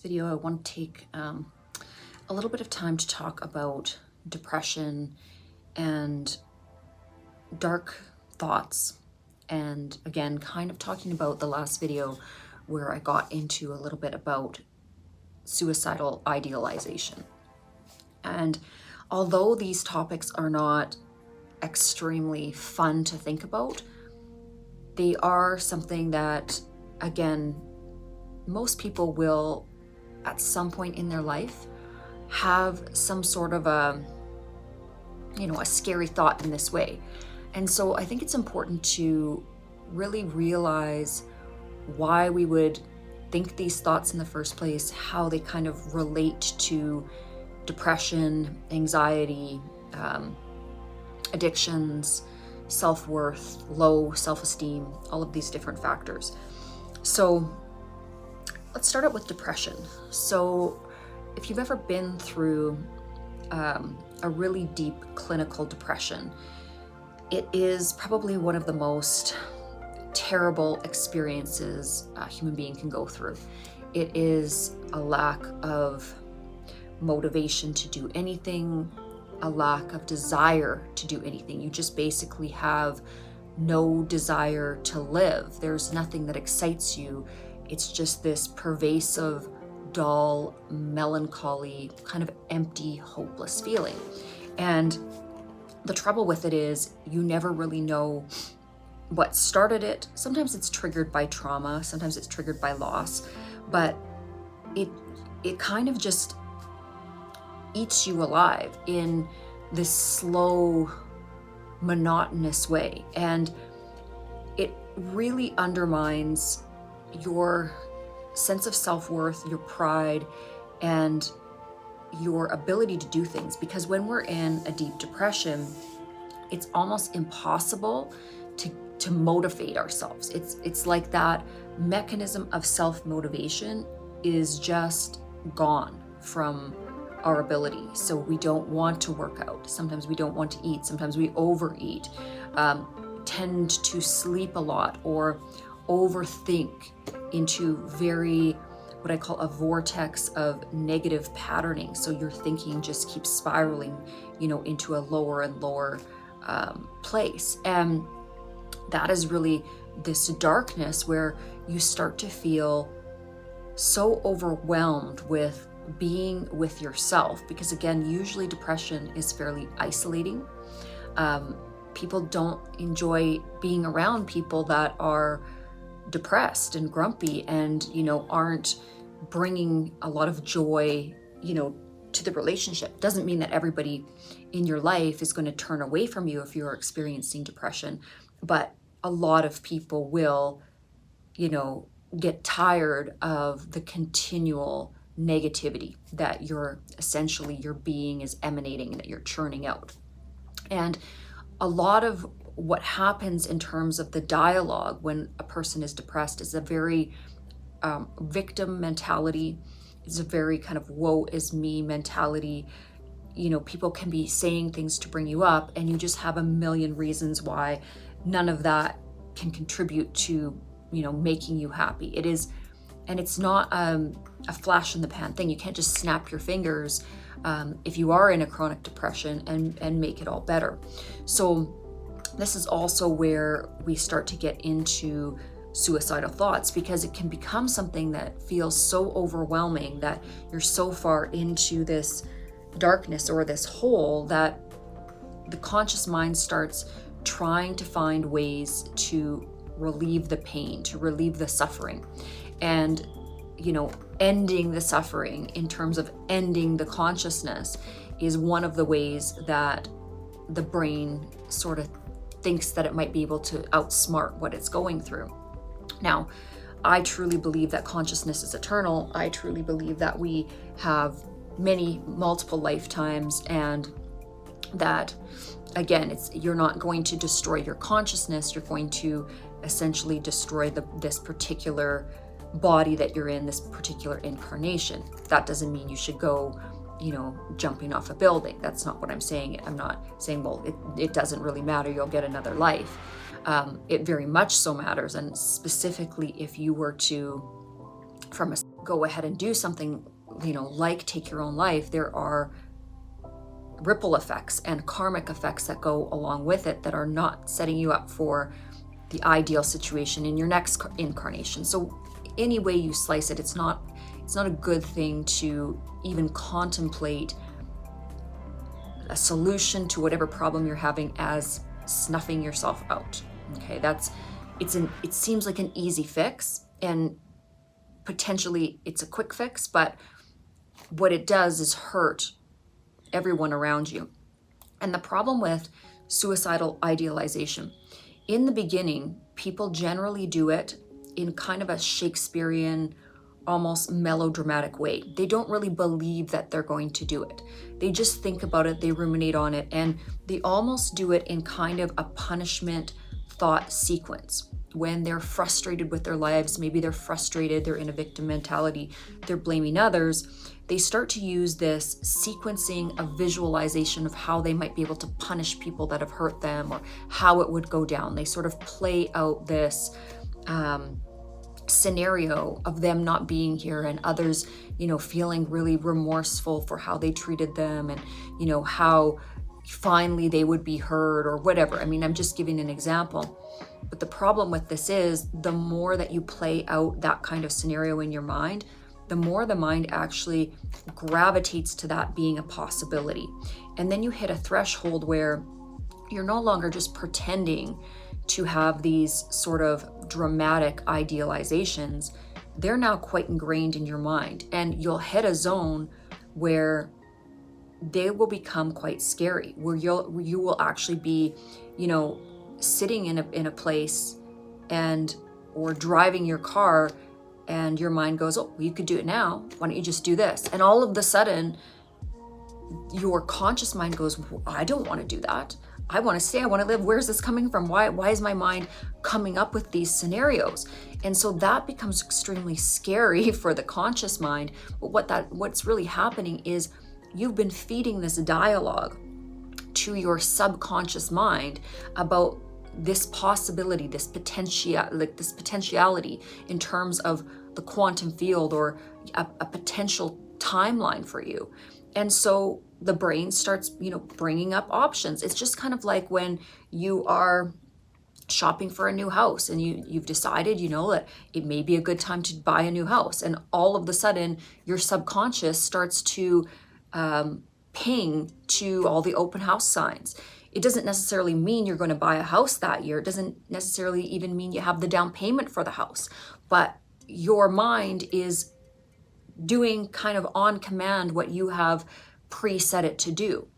video, I want to take a little bit of time to talk about depression and dark thoughts. And again, kind of talking about the last video where I got into a little bit about suicidal idealization. And although these topics are not extremely fun to think about, they are something that, again, most people will at some point in their life have some sort of a scary thought in this way. And so I think it's important to really realize why we would think these thoughts in the first place, how they kind of relate to depression, anxiety, addictions, self-worth, low self-esteem, all of these different factors. So let's start out with depression. So if you've ever been through a really deep clinical depression, it is probably one of the most terrible experiences a human being can go through. It is a lack of motivation to do anything, a lack of desire to do anything. You just basically have no desire to live. There's nothing that excites you. It's just this pervasive, dull, melancholy, kind of empty, hopeless feeling. And the trouble with it is you never really know what started it. Sometimes it's triggered by trauma, sometimes it's triggered by loss, but it kind of just eats you alive in this slow, monotonous way. And it really undermines your sense of self-worth, your pride, and your ability to do things. Because when we're in a deep depression, it's almost impossible to motivate ourselves. It's like that mechanism of self-motivation is just gone from our ability. So we don't want to work out. Sometimes we don't want to eat. Sometimes we overeat, tend to sleep a lot, or overthink into what I call a vortex of negative patterning. So your thinking just keeps spiraling, into a lower and lower place. And that is really this darkness where you start to feel so overwhelmed with being with yourself. Because again, usually depression is fairly isolating. People don't enjoy being around people that are depressed and grumpy and aren't bringing a lot of joy to the relationship. Doesn't mean that everybody in your life is going to turn away from you if you're experiencing depression, but a lot of people will get tired of the continual negativity that your being is emanating, that you're churning out. And a lot of what happens in terms of the dialogue when a person is depressed is a very victim mentality. It's a very kind of woe is me mentality. People can be saying things to bring you up, and you just have a million reasons why none of that can contribute to making you happy. It is, and it's not a flash in the pan thing. You can't just snap your fingers if you are in a chronic depression and make it all better. So this is also where we start to get into suicidal thoughts, because it can become something that feels so overwhelming that you're so far into this darkness or this hole that the conscious mind starts trying to find ways to relieve the pain, to relieve the suffering. And ending the suffering in terms of ending the consciousness is one of the ways that the brain sort of thinks that it might be able to outsmart what it's going through. Now, I truly believe that consciousness is eternal. I truly believe that we have multiple lifetimes, and that, again, you're not going to destroy your consciousness. You're going to essentially destroy this particular body that you're in, this particular incarnation. That doesn't mean you should go jumping off a building. That's not what I'm saying. I'm not saying, well, it doesn't really matter, you'll get another life. It very much so matters. And specifically if you were to, from a go ahead and do something, like take your own life, there are ripple effects and karmic effects that go along with it that are not setting you up for the ideal situation in your next incarnation. So any way you slice it, it's not a good thing to even contemplate a solution to whatever problem you're having as snuffing yourself out. Okay, it seems like an easy fix, and potentially it's a quick fix, but what it does is hurt everyone around you. And the problem with suicidal idealization, in the beginning, people generally do it in kind of a Shakespearean, almost melodramatic way. They don't really believe that they're going to do it. They just think about it, they ruminate on it, and they almost do it in kind of a punishment thought sequence. When they're frustrated with their lives, maybe they're frustrated, they're in a victim mentality, they're blaming others, they start to use this sequencing of visualization of how they might be able to punish people that have hurt them, or how it would go down. They sort of play out this scenario of them not being here, and others, feeling really remorseful for how they treated them, and, how finally they would be heard or whatever. I mean, I'm just giving an example. But the problem with this is, the more that you play out that kind of scenario in your mind, the more the mind actually gravitates to that being a possibility. And then you hit a threshold where you're no longer just pretending to have these sort of dramatic idealizations. They're now quite ingrained in your mind, and you'll hit a zone where they will become quite scary, where you will actually be, sitting in a place or driving your car, and your mind goes, oh, well, you could do it now. Why don't you just do this? And all of a sudden, your conscious mind goes, well, I don't want to do that. I want to stay. I want to live. Where's this coming from? Why is my mind coming up with these scenarios? And so that becomes extremely scary for the conscious mind. But what's really happening is you've been feeding this dialogue to your subconscious mind about this possibility, this potentiality in terms of the quantum field, or a potential timeline for you. And so the brain starts, bringing up options. It's just kind of like when you are shopping for a new house, and you've decided, that it may be a good time to buy a new house. And all of a sudden, your subconscious starts to ping to all the open house signs. It doesn't necessarily mean you're going to buy a house that year. It doesn't necessarily even mean you have the down payment for the house. But your mind is doing kind of on command what you have preset it to do.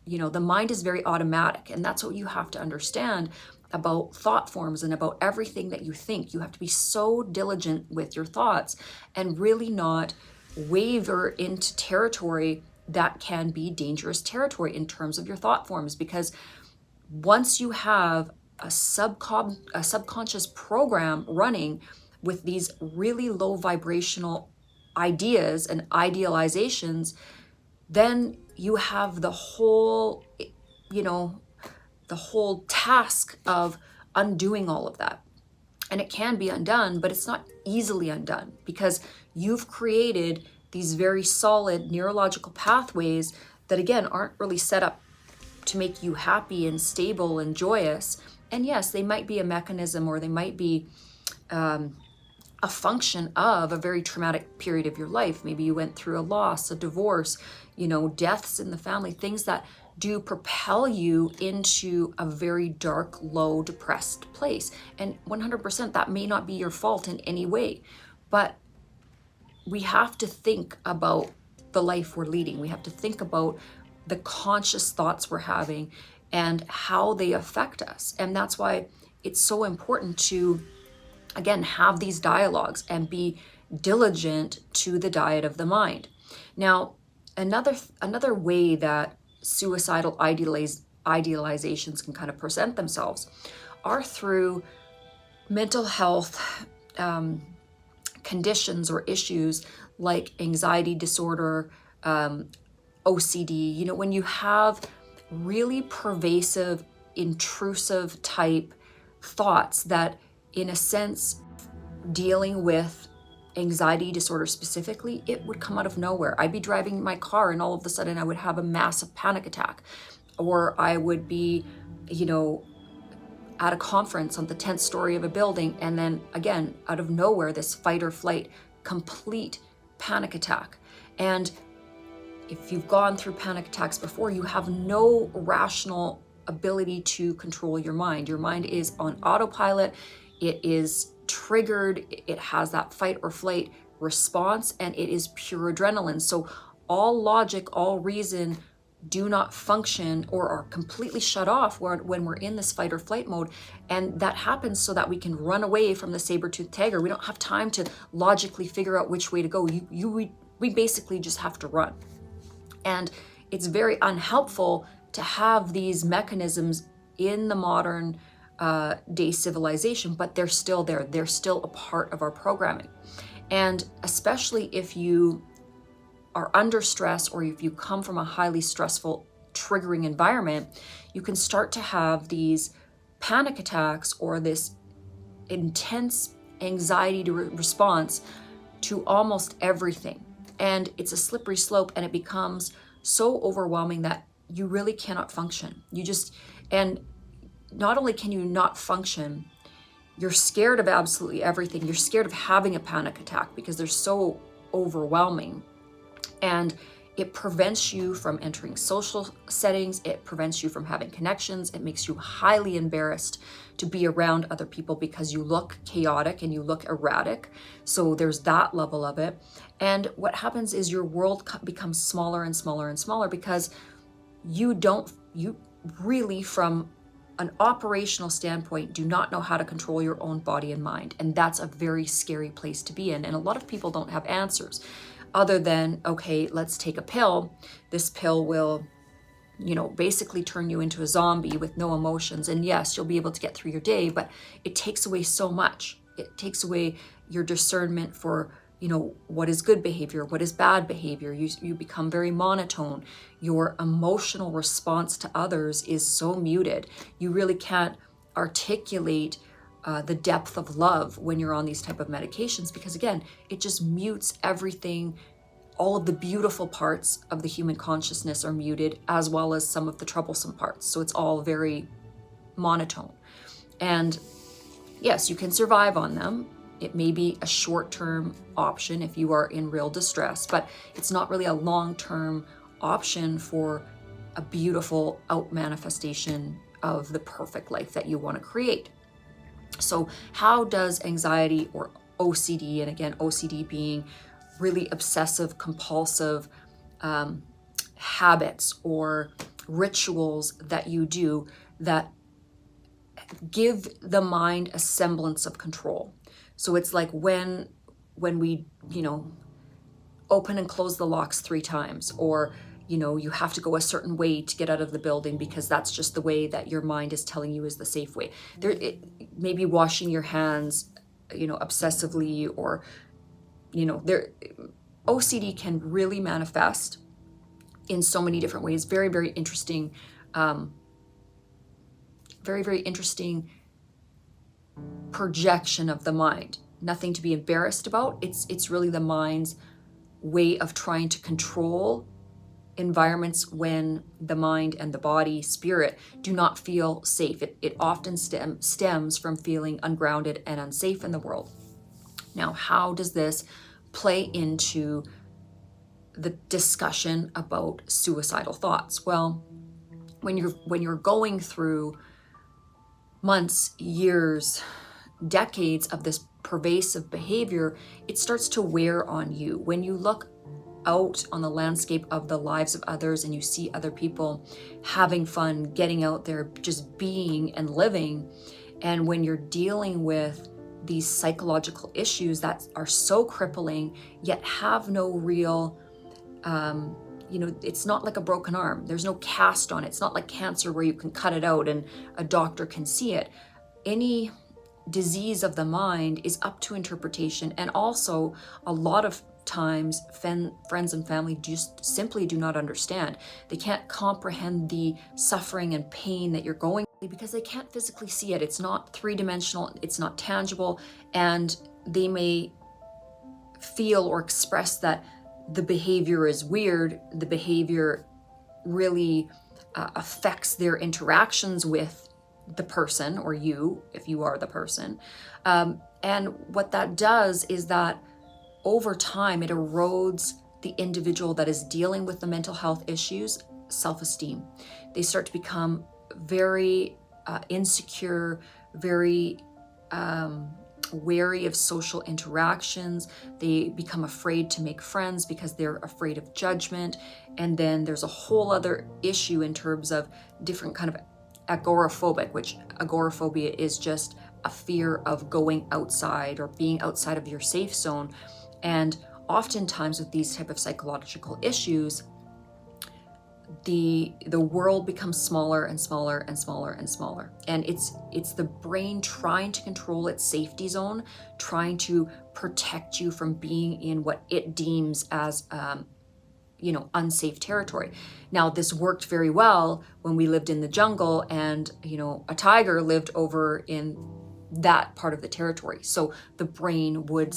The mind is very automatic, and that's what you have to understand about thought forms and about everything that you think. You have to be so diligent with your thoughts and really not waver into territory that can be dangerous territory in terms of your thought forms, because once you have a subconscious program running with these really low vibrational ideas and idealizations, then you have the whole task of undoing all of that. And it can be undone, but it's not easily undone, because you've created these very solid neurological pathways that, again, aren't really set up to make you happy and stable and joyous. And yes, they might be a mechanism, or they might be a function of a very traumatic period of your life. Maybe you went through a loss, a divorce, deaths in the family, things that do propel you into a very dark, low, depressed place. And 100% that may not be your fault in any way, but we have to think about the life we're leading. We have to think about the conscious thoughts we're having and how they affect us. And that's why it's so important to, again, have these dialogues and be diligent to the diet of the mind. Now, another way that suicidal idealizations can kind of present themselves are through mental health conditions or issues like anxiety disorder, OCD. When you have really pervasive, intrusive type thoughts that, in a sense, dealing with anxiety disorder specifically, it would come out of nowhere. I'd be driving my car and all of a sudden I would have a massive panic attack. Or I would be, at a conference on the 10th story of a building, and then again, out of nowhere, this fight or flight, complete panic attack. And if you've gone through panic attacks before, you have no rational ability to control your mind. Your mind is on autopilot. It is triggered. It has that fight or flight response, and it is pure adrenaline. So all logic, all reason do not function or are completely shut off when we're in this fight or flight mode. And that happens so that we can run away from the saber-toothed tiger. We don't have time to logically figure out which way to go. We basically just have to run. And it's very unhelpful to have these mechanisms in the modern day civilization, but they're still there. They're still a part of our programming. And especially if you are under stress, or if you come from a highly stressful, triggering environment, you can start to have these panic attacks or this intense anxiety response to almost everything. And it's a slippery slope, and it becomes so overwhelming that you really cannot function. And not only can you not function, you're scared of absolutely everything. You're scared of having a panic attack because they're so overwhelming. And it prevents you from entering social settings. It prevents you from having connections. It makes you highly embarrassed to be around other people because you look chaotic and you look erratic. So there's that level of it. And what happens is your world becomes smaller and smaller and smaller because you really, from an operational standpoint, do not know how to control your own body and mind. And that's a very scary place to be in. And a lot of people don't have answers other than, okay, let's take a pill. This pill will, basically turn you into a zombie with no emotions. And yes, you'll be able to get through your day, but it takes away so much. It takes away your discernment for, what is good behavior, what is bad behavior. You become very monotone. Your emotional response to others is so muted. You really can't articulate the depth of love when you're on these type of medications, because again, it just mutes everything. All of the beautiful parts of the human consciousness are muted, as well as some of the troublesome parts. So it's all very monotone. And yes, you can survive on them. It may be a short-term option if you are in real distress, but it's not really a long-term option for a beautiful out manifestation of the perfect life that you want to create. So how does anxiety or OCD, and again, OCD being really obsessive compulsive habits or rituals that you do that give the mind a semblance of control. So it's like when we, open and close the locks 3 times, or, you have to go a certain way to get out of the building because that's just the way that your mind is telling you is the safe way. Maybe washing your hands, obsessively, or, OCD can really manifest in so many different ways. Very, very interesting, very, very interesting projection of the mind. Nothing to be embarrassed about. It's really the mind's way of trying to control environments when the mind and the body, spirit, do not feel safe. It often stems from feeling ungrounded and unsafe in the world. Now, how does this play into the discussion about suicidal thoughts? Well, when you're going through months, years, decades of this pervasive behavior, it starts to wear on you. When you look out on the landscape of the lives of others and you see other people having fun, getting out there, just being and living, and when you're dealing with these psychological issues that are so crippling yet have no real it's not like a broken arm. There's no cast on it. It's not like cancer where you can cut it out and a doctor can see it. Any disease of the mind is up to interpretation. And also, a lot of times, friends and family just simply do not understand. They can't comprehend the suffering and pain that you're going through because they can't physically see it. It's not 3-dimensional. It's not tangible. And they may feel or express that the behavior is weird, the behavior really affects their interactions with the person, or you, if you are the person. And what that does is that over time, it erodes the individual that is dealing with the mental health issues, self-esteem. They start to become very insecure, very wary of social interactions. They become afraid to make friends because they're afraid of judgment. And then there's a whole other issue in terms of different kind of agoraphobic, which agoraphobia is just a fear of going outside or being outside of your safe zone. And oftentimes with these type of psychological issues, the world becomes smaller and smaller and smaller and smaller. And it's the brain trying to control its safety zone, trying to protect you from being in what it deems as unsafe territory. Now, this worked very well when we lived in the jungle and, a tiger lived over in that part of the territory. So the brain would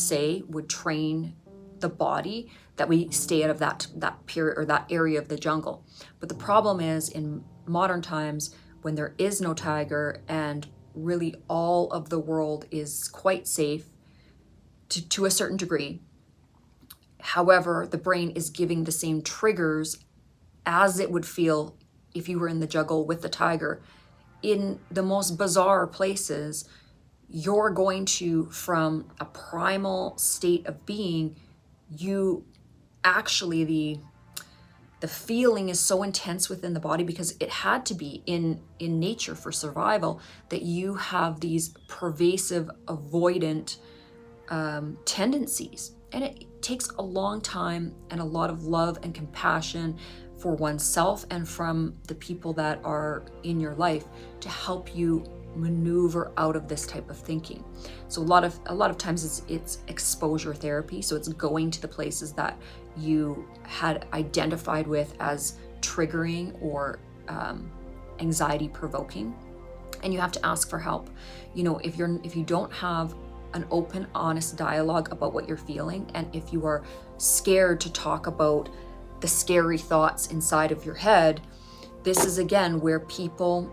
train the body that we stay out of that period or that area of the jungle. But the problem is, in modern times, when there is no tiger and really all of the world is quite safe to a certain degree. However, the brain is giving the same triggers as it would feel if you were in the jungle with the tiger. In the most bizarre places, you're going to, from a primal state of being, you actually, the feeling is so intense within the body, because it had to be in nature for survival, that you have these pervasive avoidant tendencies. And it takes a long time and a lot of love and compassion for oneself and from the people that are in your life to help you maneuver out of this type of thinking. So a lot of times it's exposure therapy. So it's going to the places that you had identified with as triggering or anxiety provoking, and you have to ask for help. If you don't have an open, honest dialogue about what you're feeling, and if you are scared to talk about the scary thoughts inside of your head, this is again where people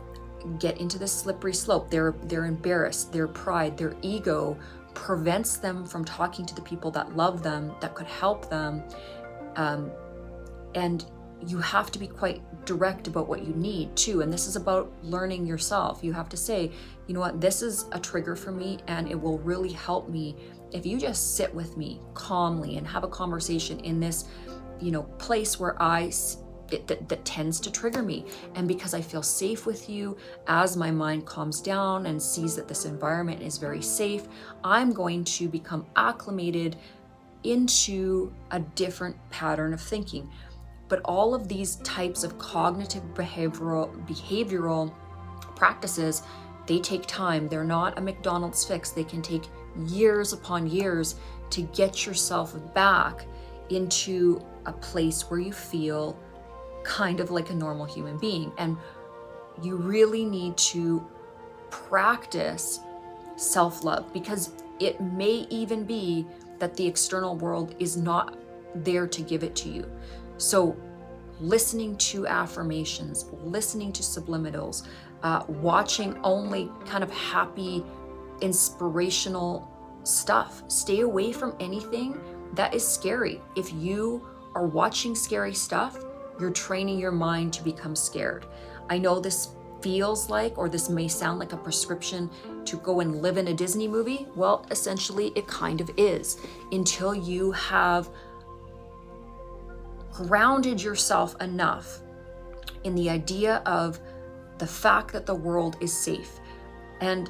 get into this slippery slope. They're embarrassed, their pride, their ego prevents them from talking to the people that love them, that could help them. And you have to be quite direct about what you need too. And this is about learning yourself. You have to say, you know what, this is a trigger for me, and it will really help me if you just sit with me calmly and have a conversation in this, place where that tends to trigger me. And because I feel safe with you, as my mind calms down and sees that this environment is very safe, I'm going to become acclimated into a different pattern of thinking. But all of these types of cognitive behavioral practices, they take time. They're not a McDonald's fix. They can take years upon years to get yourself back into a place where you feel kind of like a normal human being. And you really need to practice self-love, because it may even be that the external world is not there to give it to you. So listening to affirmations, listening to subliminals, watching only kind of happy, inspirational stuff. Stay away from anything that is scary. If you are watching scary stuff, you're training your mind to become scared. I know this feels like, or this may sound like a prescription to go and live in a Disney movie. Well, essentially it kind of is, until you have grounded yourself enough in the idea of the fact that the world is safe. And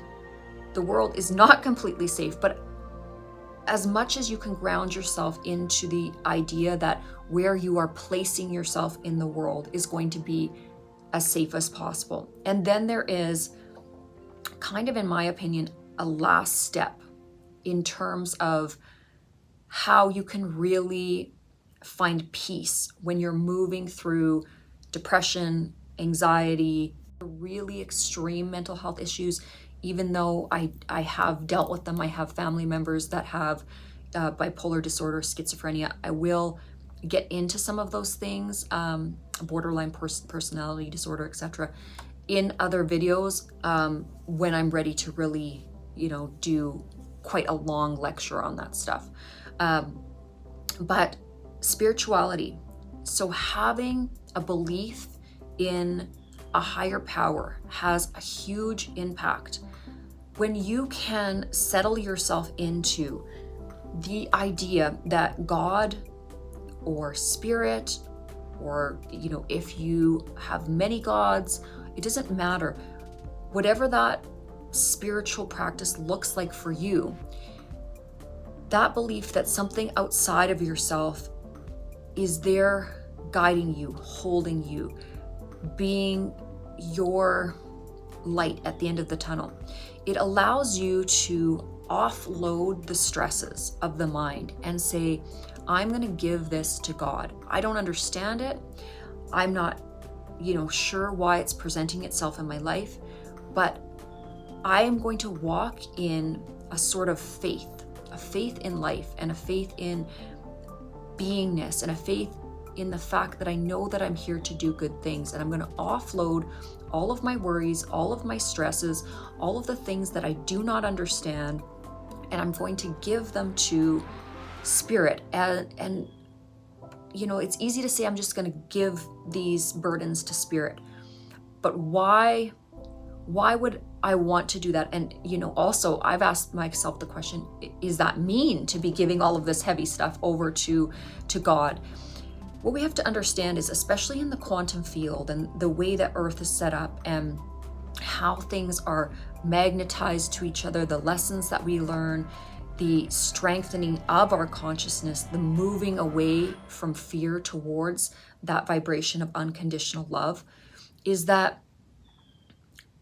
the world is not completely safe, but as much as you can ground yourself into the idea that where you are placing yourself in the world is going to be as safe as possible. And then there is kind of, in my opinion, a last step in terms of how you can really find peace when you're moving through depression, anxiety, really extreme mental health issues. Even though I have dealt with them, I have family members that have bipolar disorder, schizophrenia. I will get into some of those things, borderline personality disorder, etc., in other videos when I'm ready to really, do quite a long lecture on that stuff. But spirituality, so having a belief in a higher power has a huge impact. When you can settle yourself into the idea that God or spirit, or if you have many gods, it doesn't matter. Whatever that spiritual practice looks like for you, that belief that something outside of yourself is there guiding you, holding you, being your light at the end of the tunnel. It allows you to offload the stresses of the mind and say, I'm going to give this to God. I don't understand it. I'm not, sure why it's presenting itself in my life, but I am going to walk in a sort of faith, a faith in life, and a faith in beingness, and a faith in the fact that I know that I'm here to do good things. And I'm going to offload all of my worries, all of my stresses, all of the things that I do not understand, and I'm going to give them to spirit. And it's easy to say I'm just going to give these burdens to spirit, but why would I want to do that? And also I've asked myself the question, is that mean to be giving all of this heavy stuff over to God? What we have to understand is, especially in the quantum field and the way that Earth is set up and how things are magnetized to each other, the lessons that we learn, the strengthening of our consciousness, the moving away from fear towards that vibration of unconditional love, is that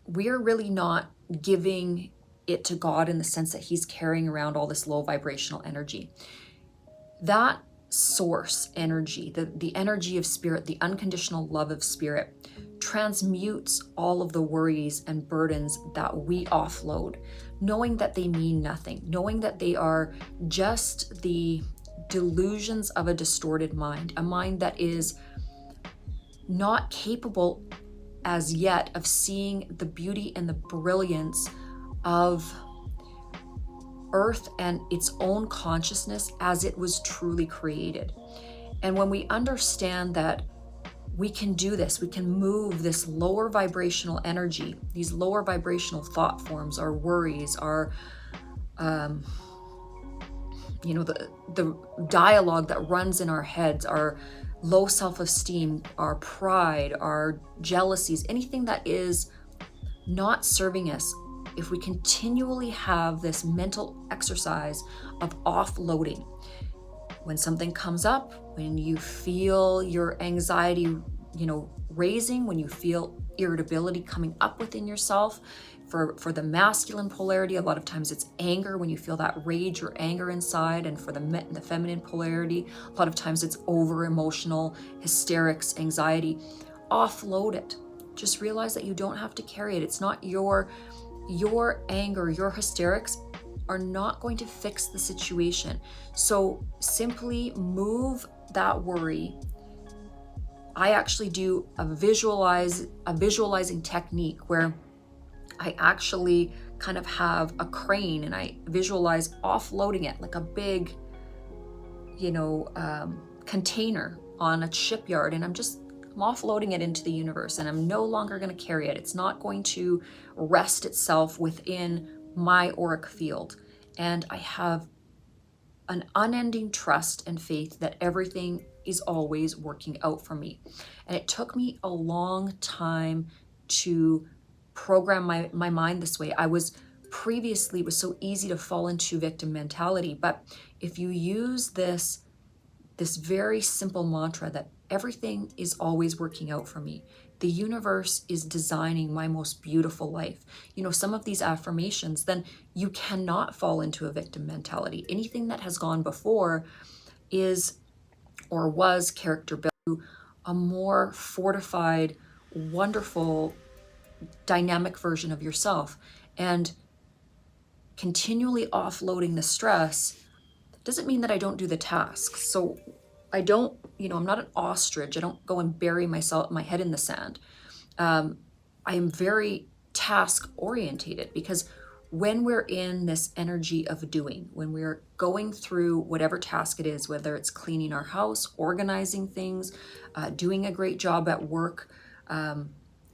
we're really not giving it to God in the sense that he's carrying around all this low vibrational energy. That source energy, the energy of spirit, the unconditional love of spirit, transmutes all of the worries and burdens that we offload, knowing that they mean nothing, knowing that they are just the delusions of a distorted mind, a mind that is not capable as yet of seeing the beauty and the brilliance of Earth and its own consciousness as it was truly created. And when we understand that we can do this, we can move this lower vibrational energy, these lower vibrational thought forms, our worries, our the dialogue that runs in our heads, our low self-esteem, our pride, our jealousies, anything that is not serving us, if we continually have this mental exercise of offloading, when something comes up, when you feel your anxiety, raising, when you feel irritability coming up within yourself, for the masculine polarity, a lot of times it's anger, when you feel that rage or anger inside, and for the feminine polarity, a lot of times it's over emotional, hysterics, anxiety. Offload it. Just realize that you don't have to carry it. It's not your anger, your hysterics are not going to fix the situation. So simply move that worry. I actually do a visualizing technique where I actually kind of have a crane and I visualize offloading it like a big, container on a shipyard, and I'm offloading it into the universe, and I'm no longer going to carry it. It's not going to rest itself within my auric field. And I have an unending trust and faith that everything is always working out for me. And it took me a long time to program my mind this way. It was so easy to fall into victim mentality. But if you use this very simple mantra that everything is always working out for me, the universe is designing my most beautiful life, some of these affirmations, then you cannot fall into a victim mentality. Anything that has gone before is or was character built to a more fortified, wonderful, dynamic version of yourself. And continually offloading the stress doesn't mean that I don't do the tasks. So I don't, I'm not an ostrich. I don't go and bury my head in the sand. I am very task orientated, because when we're in this energy of doing, when we're going through whatever task it is, whether it's cleaning our house, organizing things, doing a great job at work,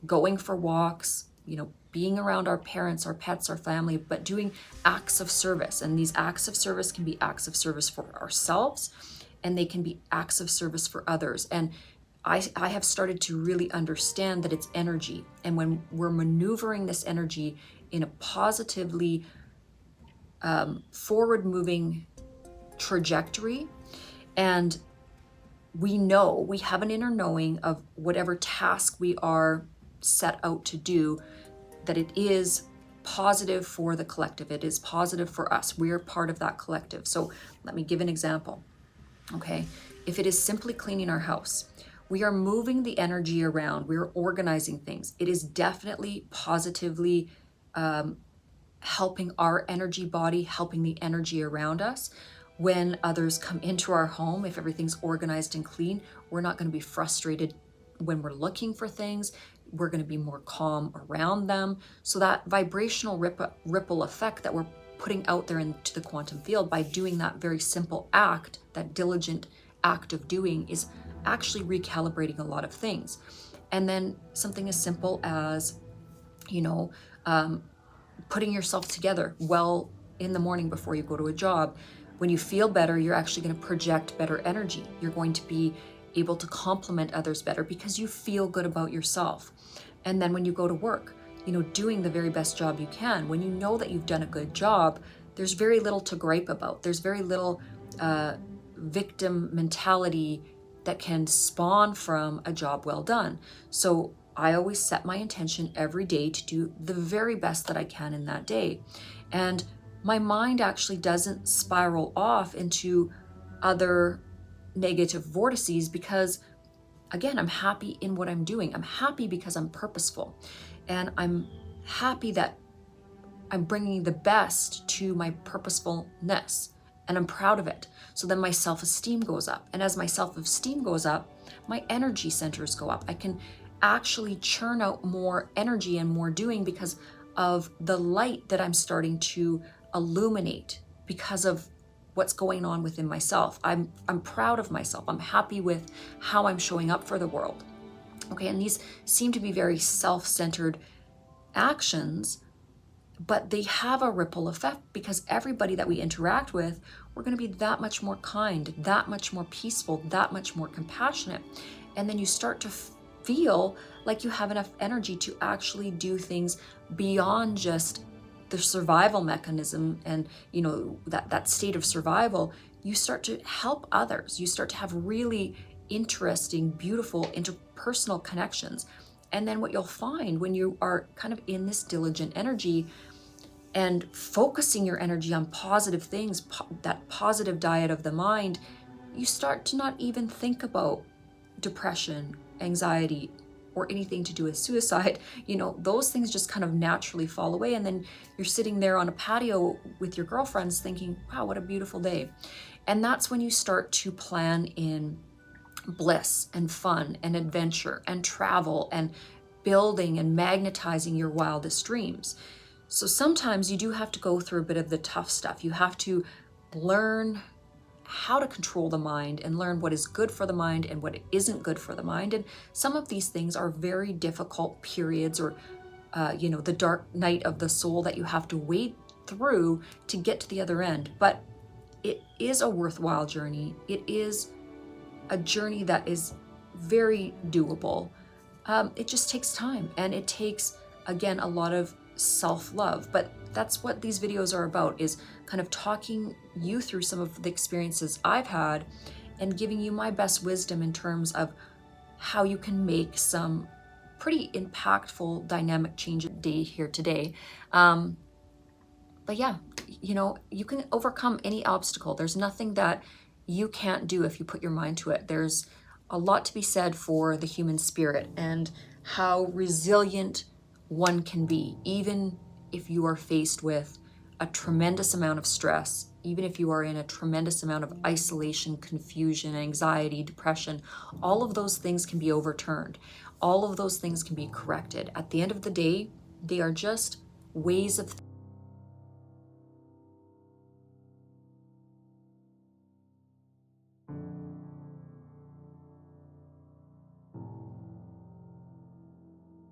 going for walks, being around our parents, our pets, our family, but doing acts of service. And these acts of service can be acts of service for ourselves, and they can be acts of service for others. And I have started to really understand that it's energy. And when we're maneuvering this energy in a positively forward-moving trajectory, and we have an inner knowing of whatever task we are set out to do, that it is positive for the collective. It is positive for us. We are part of that collective. So let me give an example. Okay, if it is simply cleaning our house, we are moving the energy around, we're organizing things. It is definitely positively helping our energy body, helping the energy around us. When others come into our home, if everything's organized and clean, we're not going to be frustrated when we're looking for things. We're going to be more calm around them. So that vibrational ripple effect that we're putting out there into the quantum field by doing that very simple act, that diligent act of doing, is actually recalibrating a lot of things. And then something as simple as, putting yourself together well in the morning before you go to a job. When you feel better, you're actually going to project better energy. You're going to be able to compliment others better because you feel good about yourself. And then when you go to work, doing the very best job you can, when you know that you've done a good job, there's very little to gripe about. There's very little victim mentality that can spawn from a job well done. So I always set my intention every day to do the very best that I can in that day. And my mind actually doesn't spiral off into other negative vortices, because again, I'm happy in what I'm doing. I'm happy because I'm purposeful, and I'm happy that I'm bringing the best to my purposefulness, and I'm proud of it. So then my self-esteem goes up, and as my self-esteem goes up, my energy centers go up. I can actually churn out more energy and more doing because of the light that I'm starting to illuminate because of what's going on within myself. I'm proud of myself. I'm happy with how I'm showing up for the world. Okay, and these seem to be very self-centered actions, but they have a ripple effect, because everybody that we interact with, we're going to be that much more kind, that much more peaceful, that much more compassionate. And then you start to feel like you have enough energy to actually do things beyond just the survival mechanism and that state of survival. You start to help others. You start to have really interesting, beautiful interpersonal connections. And then what you'll find when you are kind of in this diligent energy and focusing your energy on positive things, that positive diet of the mind, you start to not even think about depression, anxiety, or anything to do with suicide. Those things just kind of naturally fall away. And then you're sitting there on a patio with your girlfriends thinking, wow, what a beautiful day. And that's when you start to plan in bliss and fun and adventure and travel and building and magnetizing your wildest dreams. So sometimes you do have to go through a bit of the tough stuff. You have to learn how to control the mind and learn what is good for the mind and what isn't good for the mind. And some of these things are very difficult periods, or the dark night of the soul that you have to wade through to get to the other end. But it is a worthwhile journey. It is a journey that is very doable. It just takes time, and it takes, again, a lot of self-love. But that's what these videos are about, is kind of talking you through some of the experiences I've had and giving you my best wisdom in terms of how you can make some pretty impactful dynamic change today. But yeah, you can overcome any obstacle. There's nothing that you can't do if you put your mind to it. There's a lot to be said for the human spirit and how resilient one can be, even if you are faced with a tremendous amount of stress, even if you are in a tremendous amount of isolation, confusion, anxiety, depression, all of those things can be overturned. All of those things can be corrected. At the end of the day, they are just ways of